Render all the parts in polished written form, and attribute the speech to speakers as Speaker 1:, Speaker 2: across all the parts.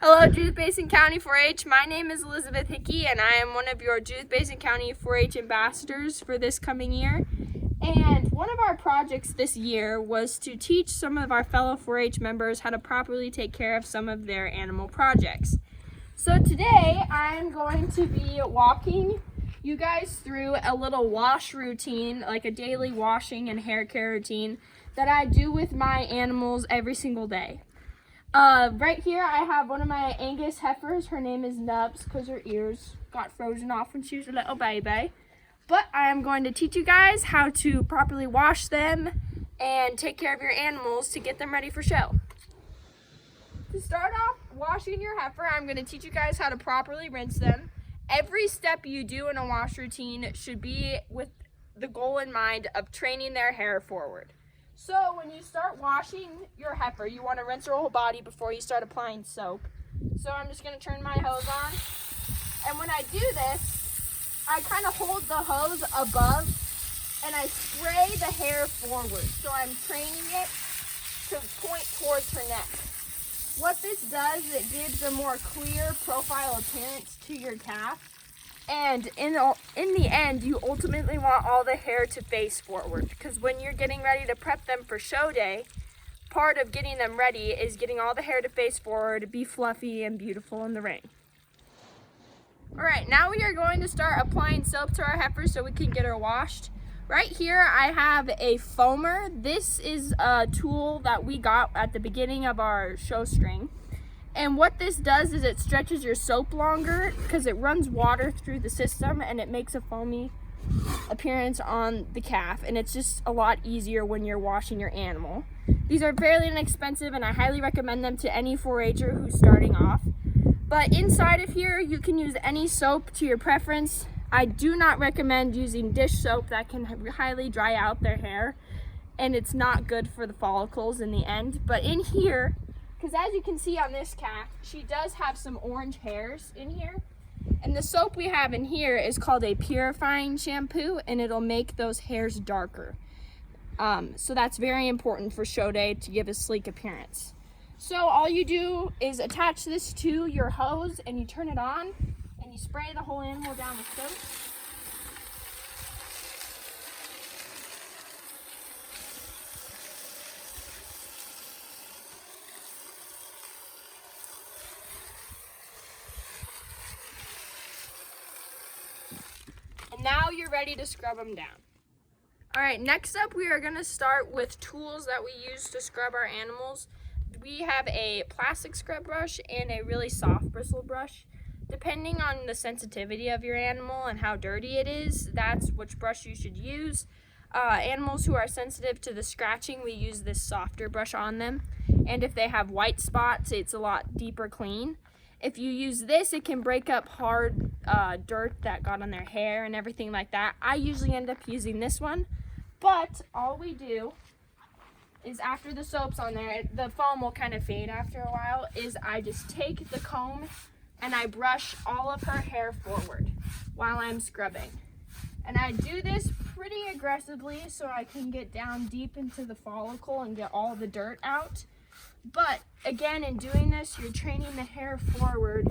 Speaker 1: Hello, Judith Basin County 4-H. My name is Elizabeth Hickey, and I am one of your Judith Basin County 4-H ambassadors for this coming year. And one of our projects this year was to teach some of our fellow 4-H members how to properly take care of some of their animal projects. So today, I'm going to be walking you guys through a little wash routine, like a daily washing and hair care routine that I do with my animals every single day. Right here I have one of my Angus heifers. Her name is Nubs because her ears got frozen off when she was a little baby. But I am going to teach you guys how to properly wash them and take care of your animals to get them ready for show. To start off washing your heifer, I'm going to teach you guys how to properly rinse them. Every step you do in a wash routine should be with the goal in mind of training their hair forward. So when you start washing your heifer, you want to rinse her whole body before you start applying soap. So I'm just going to turn my hose on. And when I do this, I kind of hold the hose above and I spray the hair forward. So I'm training it to point towards her neck. What this does is it gives a more clear profile appearance to your calf. And in the end, you ultimately want all the hair to face forward, because when you're getting ready to prep them for show day, part of getting them ready is getting all the hair to face forward, be fluffy and beautiful in the ring. All right, now we are going to start applying soap to our heifer so we can get her washed. Right here, I have a foamer. This is a tool that we got at the beginning of our show string. And what this does is it stretches your soap longer because it runs water through the system and it makes a foamy appearance on the calf, and it's just a lot easier when you're washing your animal. These are fairly inexpensive and I highly recommend them to any 4-H'er who's starting off. But inside of here, you can use any soap to your preference. I do not recommend using dish soap. That can highly dry out their hair and it's not good for the follicles in the end. But in here, because as you can see on this calf, she does have some orange hairs in here. And the soap we have in here is called a purifying shampoo, and it'll make those hairs darker. So that's very important for show day to give a sleek appearance. So all you do is attach this to your hose and you turn it on and you spray the whole animal down with soap. Now you're ready to scrub them down. All right, next up we are going to start with tools that we use to scrub our animals. We have a plastic scrub brush and a really soft bristle brush. Depending on the sensitivity of your animal and how dirty it is, that's which brush you should use. Animals who are sensitive to the scratching, we use this softer brush on them. And if they have white spots, it's a lot deeper clean. If you use this, it can break up hard dirt that got on their hair and everything like that. I usually end up using this one, but all we do is after the soap's on there, the foam will kind of fade after a while, is I just take the comb and I brush all of her hair forward while I'm scrubbing. And I do this pretty aggressively so I can get down deep into the follicle and get all the dirt out. But again, in doing this, you're training the hair forward,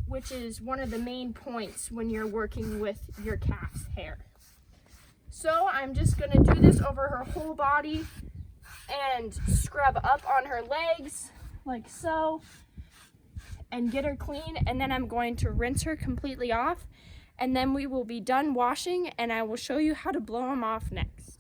Speaker 1: which is one of the main points when you're working with your calf's hair. So I'm just going to do this over her whole body and scrub up on her legs like so and get her clean. And then I'm going to rinse her completely off, and then we will be done washing and I will show you how to blow them off next.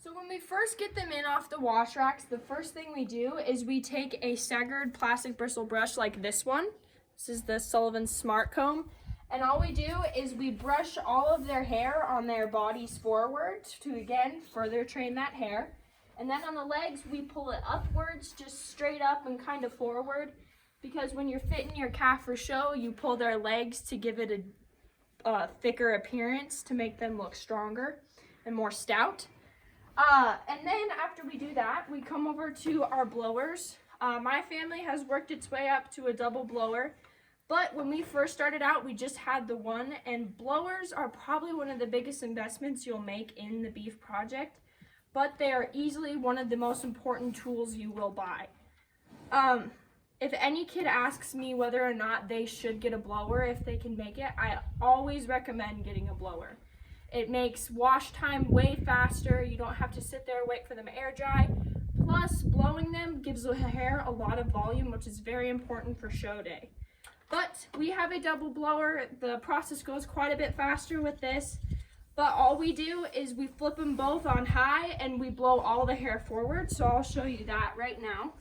Speaker 1: So when we first get them in off the wash racks, the first thing we do is we take a staggered plastic bristle brush like this one. This is the Sullivan Smart Comb. And all we do is we brush all of their hair on their bodies forward to, again, further train that hair. And then on the legs, we pull it upwards, just straight up and kind of forward. Because when you're fitting your calf for show, you pull their legs to give it a thicker appearance to make them look stronger and more stout. And then after we do that, we come over to our blowers. My family has worked its way up to a double blower, but when we first started out, we just had the one, and blowers are probably one of the biggest investments you'll make in the beef project, but they are easily one of the most important tools you will buy. if any kid asks me whether or not they should get a blower if they can make it, I always recommend getting a blower. It makes wash time way faster. You don't have to sit there and wait for them to air dry. Plus, blowing them gives the hair a lot of volume, which is very important for show day. But we have a double blower. The process goes quite a bit faster with this. But all we do is we flip them both on high and we blow all the hair forward. So I'll show you that right now.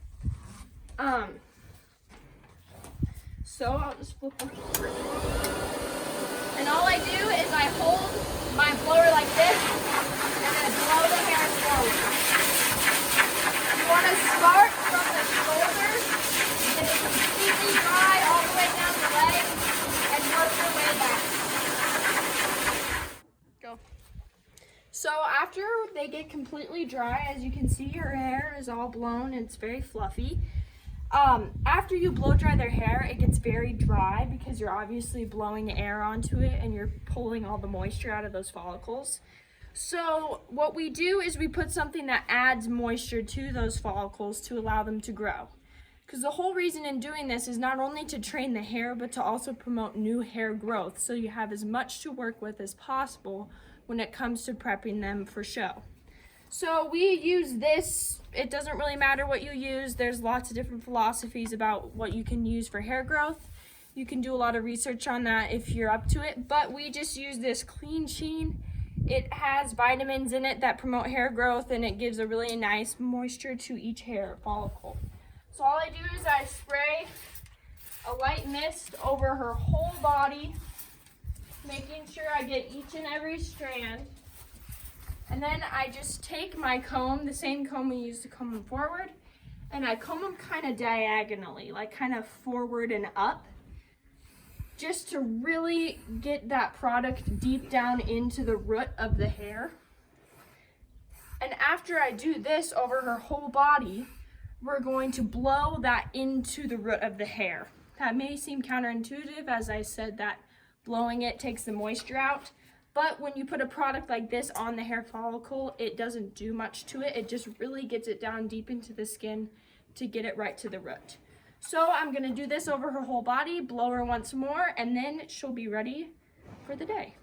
Speaker 1: So I'll just flip them forward. And all I do is I hold my blower like this and then blow the hair forward. You want to start from the shoulders, get it completely dry all the way down the leg, and work your way back. Go. So after they get completely dry, as you can see, your hair is all blown and it's very fluffy. After you blow dry their hair, it gets very dry because you're obviously blowing air onto it and you're pulling all the moisture out of those follicles. So what we do is we put something that adds moisture to those follicles to allow them to grow. Because the whole reason in doing this is not only to train the hair, but to also promote new hair growth, so you have as much to work with as possible when it comes to prepping them for show. So we use this. It doesn't really matter what you use. There's lots of different philosophies about what you can use for hair growth. You can do a lot of research on that if you're up to it, but we just use this Clean Sheen. It has vitamins in it that promote hair growth, and it gives a really nice moisture to each hair follicle. So all I do is I spray a light mist over her whole body, making sure I get each and every strand. And then I just take my comb, the same comb we use to comb them forward, and I comb them kind of diagonally, like kind of forward and up, just to really get that product deep down into the root of the hair. And after I do this over her whole body, we're going to blow that into the root of the hair. That may seem counterintuitive, as I said that blowing it takes the moisture out. But when you put a product like this on the hair follicle, it doesn't do much to it. It just really gets it down deep into the skin to get it right to the root. So I'm gonna do this over her whole body, blow her once more, and then she'll be ready for the day.